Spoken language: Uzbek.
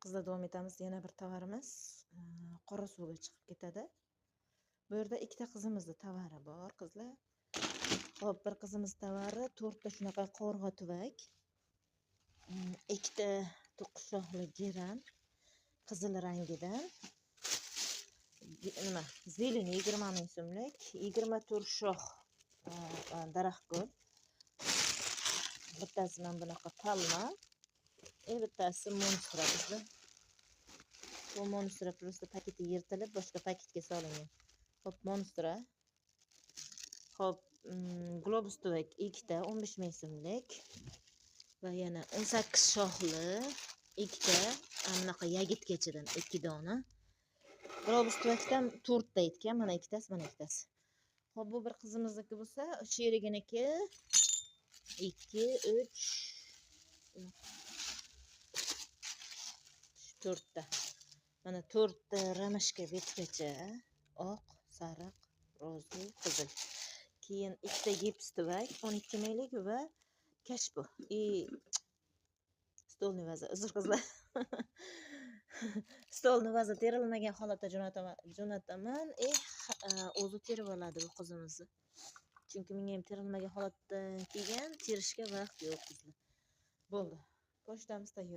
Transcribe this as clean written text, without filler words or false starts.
Qizlar davom etamiz. Yana bir tovarimiz qora suvga chiqib ketadi. Bu yerda ikkita qizimizning tovari bor, qizlar. Xo'p, bir qizimiz tovari 4 ta shunaqa qorg'a tuvak. Ikkita to'qishoqli geran qizil rangidan. Nima? Zeleni 20 ming so'mlik, 24 shox daraxtgul. Bittasi mana bunaqa palma, bittasi monstra qizlar. Bu monstra просто paketi yirtilib boshqa paketga solingan. Xo'p, monstra. Xo'p, globus tuvak ikkita 15 ming so'mlik va yana 18 shoxli ikkita bunaqa yagitgachadan 2 dona. Globus tuvakdan 4 ta aytgan, mana ikkitasi, mana ikkitasi. Xo'p, bu bir qizimizniki bo'lsa, sheriginiki 2 3 4 ta. Mana 4 ta ramashka betgacha oq, sariq, rozli, qizil. Keyin ikkita gips tuvak 12 minglik va kashbu. Stolni vaza, uzr qizlar. Stolni vaza terilmagan holatda jo'nataman. O'zi terib oladi bu qizimizni. Chunki menga ham terilmagan holatda kelgan, terishga vaqt yo'q qizlar. Bo'ldi. Pochtamiz tayyor.